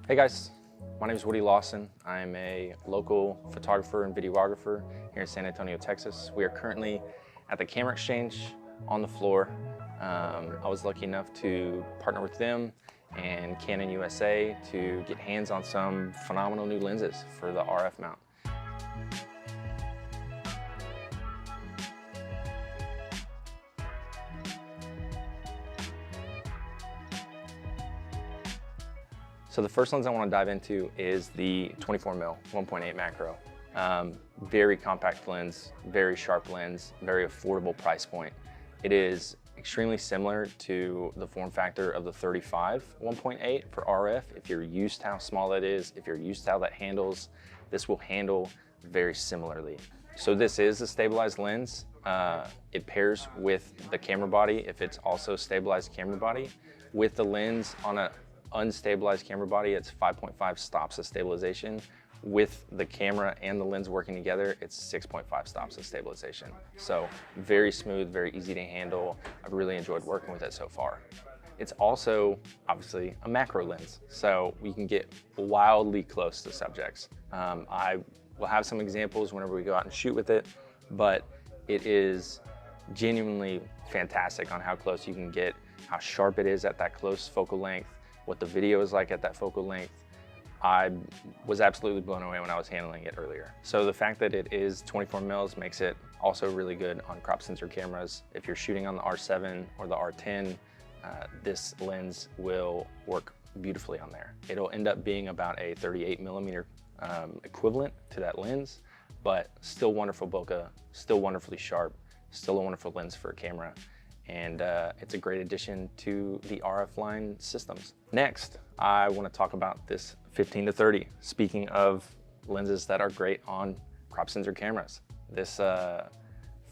Hey guys, my name is Woody Lawson. I'm a local photographer and videographer here in San Antonio, Texas. We are currently at the Camera Exchange on the floor. I was lucky enough to partner with them and Canon USA to get hands on some phenomenal new lenses for the RF mount. So the first lens I want to dive into is the 24mm 1.8 macro. Very compact lens, very sharp lens, very affordable price point. It is extremely similar to the form factor of the 35 1.8 for RF. If you're used to how small that is, if you're used to how that handles, this will handle very similarly. So this is a stabilized lens. It pairs with the camera body if it's also stabilized camera body. With the lens on a unstabilized camera body, it's 5.5 stops of stabilization. With the camera and the lens working together, it's 6.5 stops of stabilization. So very smooth, very easy to handle. I've really enjoyed working with it so far. It's also obviously a macro lens, so we can get wildly close to subjects. I will have some examples whenever we go out and shoot with it, but it is genuinely fantastic on how close you can get, how sharp it is at that close focal length, what the video is like at that focal length. I was absolutely blown away when I was handling it earlier. So the fact that it is 24 mils makes it also really good on crop sensor cameras. If you're shooting on the R7 or the R10, this lens will work beautifully on there. It'll end up being about a 38mm equivalent to that lens, but still wonderful bokeh, still wonderfully sharp, still a wonderful lens for a camera. And it's a great addition to the RF line systems. Next, I want to talk about this 15 to 30. Speaking of lenses that are great on crop sensor cameras, this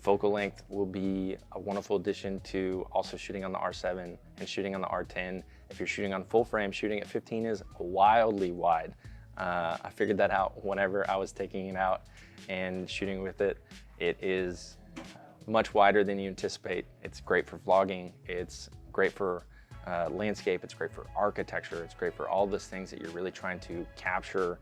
focal length will be a wonderful addition to also shooting on the R7 and shooting on the R10. If you're shooting on full frame, shooting at 15 is wildly wide. I figured that out whenever I was taking it out and shooting with it. It is much wider than you anticipate. It's great for vlogging, it's great for landscape, it's great for architecture, it's great for all those things that you're really trying to capture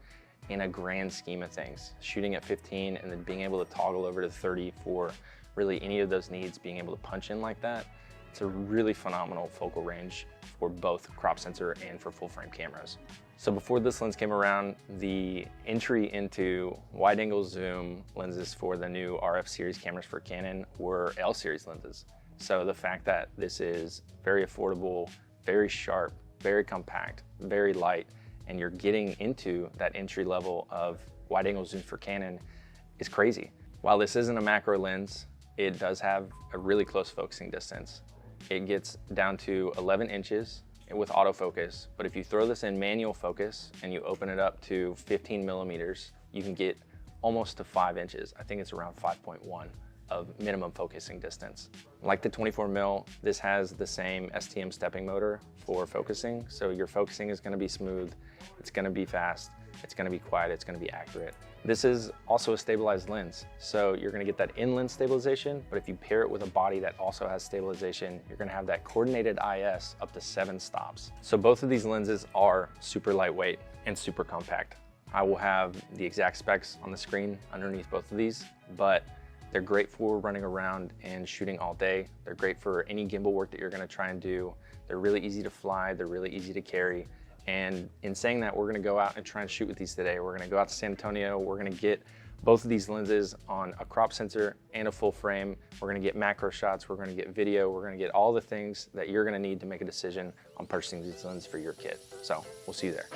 in a grand scheme of things. Shooting at 15 and then being able to toggle over to 30 for really any of those needs, being able to punch in like that, it's a really phenomenal focal range for both crop sensor and for full frame cameras. So before this lens came around, the entry into wide angle zoom lenses for the new RF series cameras for Canon were L series lenses. So the fact that this is very affordable, very sharp, very compact, very light, and you're getting into that entry level of wide angle zoom for Canon is crazy. While this isn't a macro lens, it does have a really close focusing distance. It gets down to 11 inches with autofocus, but if you throw this in manual focus and you open it up to 15 millimeters, you can get almost to 5 inches. I think it's around 5.1 of minimum focusing distance. Like the 24mm, this has the same STM stepping motor for focusing, so your focusing is going to be smooth, it's going to be fast, it's going to be quiet, it's going to be accurate. This is also a stabilized lens, so you're going to get that in-lens stabilization, but if you pair it with a body that also has stabilization, you're going to have that coordinated IS up to 7 stops. So both of these lenses are super lightweight and super compact. I will have the exact specs on the screen underneath both of these, but they're great for running around and shooting all day. They're great for any gimbal work that you're going to try and do. They're really easy to fly, they're really easy to carry. And in saying that, we're gonna go out and try and shoot with these today. We're gonna go out to San Antonio, we're gonna get both of these lenses on a crop sensor and a full frame. We're gonna get macro shots, we're gonna get video, we're gonna get all the things that you're gonna need to make a decision on purchasing these lenses for your kit. So we'll see you there.